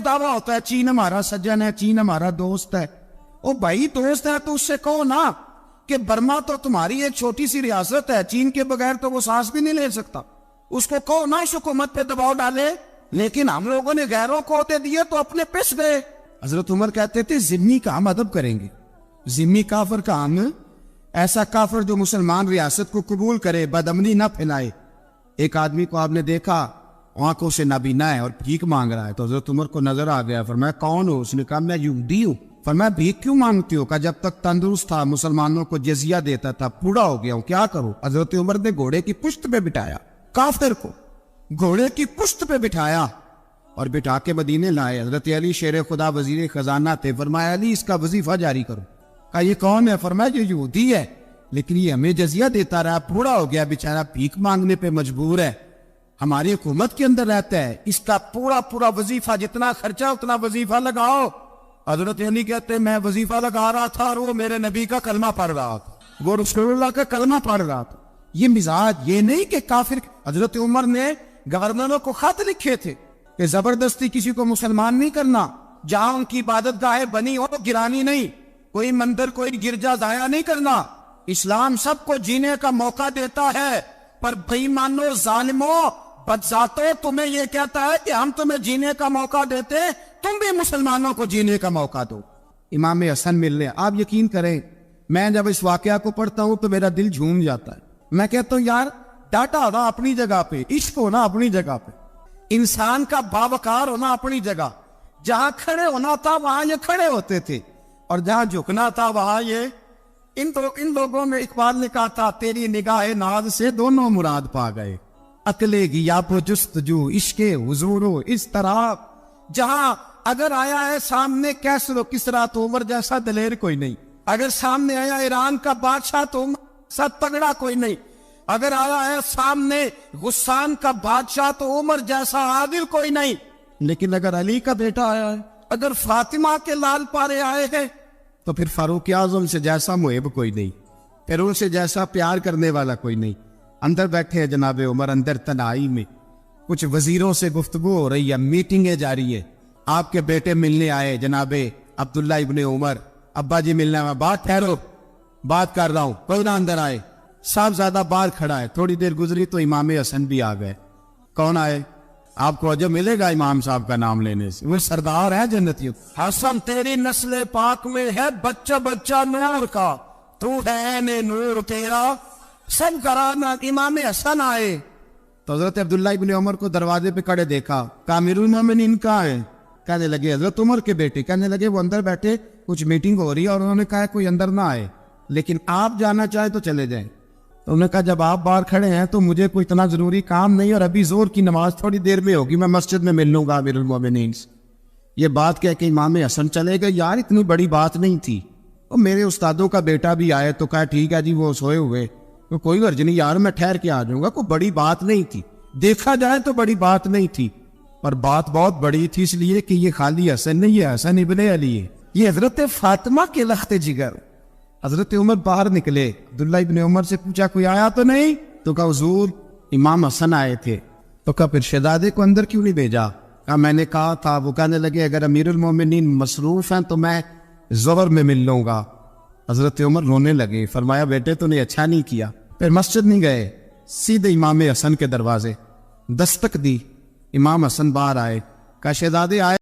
دعویٰ ہوتا ہے چین ہمارا سجن ہے, چین ہمارا دوست ہے. او بھائی دوست ہے تو اس سے کہو نا کہ برما تو تمہاری ایک چھوٹی سی ریاست ہے, چین کے بغیر تو وہ سانس بھی نہیں لے سکتا. اس کو کہو نا اس حکومت پہ دباؤ ڈالے. لیکن ہم لوگوں نے غیروں کو ہوتے دیے تو اپنے پس گئے. حضرت عمر کہتے تھے ذمی کا ہم ادب کریں گے, ذمی کافر کا ہم, ایسا کافر جو مسلمان ریاست کو قبول کرے, بدامنی نہ پھیلائے. ایک آدمی کو آپ نے دیکھا آنکھوں سے نابینا ہے اور بھیک مانگ رہا ہے, تو حضرت عمر کو نظر آ گیا. فرمایا کون ہو؟ اس نے کہا میں یہودی ہوں. فرمایا بھیک کیوں مانگتی ہو؟ کہا جب تک تندرست تھا مسلمانوں کو جزیہ دیتا تھا, بوڑھا ہو گیا ہوں کیا کروں. حضرت عمر نے گھوڑے کی پشت پہ بٹھایا, کافر کو گھوڑے کی پشت پہ بٹھایا اور بٹھا کے مدینے لائے. حضرت علی شیر خدا وزیر خزانہ تھے. فرمایا علی اس کا وظیفہ جاری کرو. کہا یہ کون ہے؟ فرمایا یہ یہودی ہے لیکن یہ ہمیں جزیہ دیتا رہا, بوڑھا ہو گیا بیچارہ, بھیک مانگنے پہ مجبور ہے, ہماری حکومت کے اندر رہتا ہے, اس کا پورا وظیفہ جتنا خرچہ اتنا وظیفہ لگاؤ. حضرت علی کہتے ہیں میں وظیفہ لگا رہا تھا اور وہ میرے نبی کا کلمہ پڑھ رہا تھا, وہ رسول اللہ کا کلمہ پڑھ رہا تھا. یہ مزاج, یہ نہیں کہ کافر. حضرت عمر نے گورنروں کو خط لکھے تھے کہ زبردستی کسی کو مسلمان نہیں کرنا, جہاں ان کی عبادت گاہیں بنی ہو گرانی نہیں, کوئی مندر کوئی گرجا ضائع نہیں کرنا. اسلام سب کو جینے کا موقع دیتا ہے, پر بے ایمانو ظالمو بدذاتو تمہیں یہ کہتا ہے کہ ہم تمہیں جینے کا موقع دیتے, تم بھی مسلمانوں کو جینے کا موقع دو. امام حسن ملنے, آپ یقین کریں میں جب اس واقعہ کو پڑھتا ہوں تو میرا دل جھوم جاتا ہے. میں کہتا ہوں یار ڈاٹا ہونا اپنی جگہ پہ, عشق ہونا اپنی جگہ پہ, انسان کا باوقار ہونا اپنی جگہ. جہاں کھڑے ہونا تھا وہاں یہ کھڑے ہوتے تھے, اور جہاں جھکنا تھا وہاں یہ. ان لوگوں میں اقبال نے کہا تھا تیری نگاہ ناز سے دونوں مراد پا گئے, عقلِ غیاب و جستجو عشق حضور و اس طرح. جہاں اگر آیا ہے سامنے کیسر و کسرا تو عمر جیسا دلیر کوئی نہیں, اگر سامنے آیا ایران کا بادشاہ تو عمر جیسا تگڑا کوئی نہیں, اگر آیا ہے سامنے غسان کا بادشاہ تو عمر جیسا عادل کوئی نہیں. لیکن اگر علی کا بیٹا آیا ہے, اگر فاطمہ کے لال پارے آئے ہیں, تو پھر فاروق اعظم سے جیسا محب کوئی نہیں, پھر ان سے جیسا پیار کرنے والا کوئی نہیں. اندر بیٹھے ہیں جناب عمر, اندر تنہائی میں کچھ وزیروں سے گفتگو ہو رہی ہے, میٹنگیں جاری ہے. آپ کے بیٹے ملنے آئے جناب عبداللہ ابن عمر, ابا جی ملنے میں, بات ٹھہرو بات کر رہا ہوں, کوئی نہ اندر آئے. صاحبزادہ باہر کھڑا ہے, تھوڑی دیر گزری تو امام حسن بھی آ گئے. کون آئے؟ آپ کو عجب ملے گا امام صاحب کا نام لینے سے, وہ سردار ہے جنتی. حسن تیری نسل پاک میں ہے بچہ بچہ نور کا, تو ہے نور تیرا سب کرانا. امام حسن آئے تو حضرت عبداللہ ابن عمر کو دروازے پہ کھڑے دیکھا. امیر المومنین کہاں ہے؟ کہنے لگے حضرت عمر کے بیٹے. کہنے لگے وہ اندر بیٹھے, کچھ میٹنگ ہو رہی ہے اور انہوں نے کہا کوئی اندر نہ آئے, لیکن آپ جانا چاہے تو چلے جائیں. تو انہوں نے کہا جب آپ باہر کھڑے ہیں تو مجھے کوئی اتنا ضروری کام نہیں, اور ابھی زور کی نماز تھوڑی دیر میں ہوگی, میں مسجد میں مل لوں گا امیر المومنین سے. یہ بات کہہ کے امام حسن چلے گئے. یار اتنی بڑی بات نہیں تھی, اور میرے استادوں کا بیٹا بھی آئے تو کہا ٹھیک ہے جی وہ سوئے ہوئے, تو کوئی غرض نہیں یار میں ٹھہر کے آ جاؤں گا, کوئی بڑی بات نہیں تھی. دیکھا جائے تو بڑی بات نہیں تھی, پر بات بہت بڑی تھی, اس لیے کہ یہ خالی حسن نہیں, یہ حسن ابن علی ہے, یہ حضرت فاطمہ کے لخت جگر. حضرت عمر باہر نکلے, عبداللہ ابن عمر سے پوچھا کوئی آیا تو نہیں؟ تو کہا حضور امام حسن آئے تھے. تو کہا پھر شہزادے کو اندر کیوں نہیں بھیجا؟ کہا میں نے کہا تھا. وہ کہنے لگے اگر امیر المومنین مصروف ہیں تو میں ظہر میں مل لوں گا. حضرت عمر رونے لگے. فرمایا بیٹے تو نے اچھا نہیں کیا. پھر مسجد نہیں گئے, سیدھے امام حسن کے دروازے دستک دی. امام حسن باہر آئے, کہا شہزادے آئے.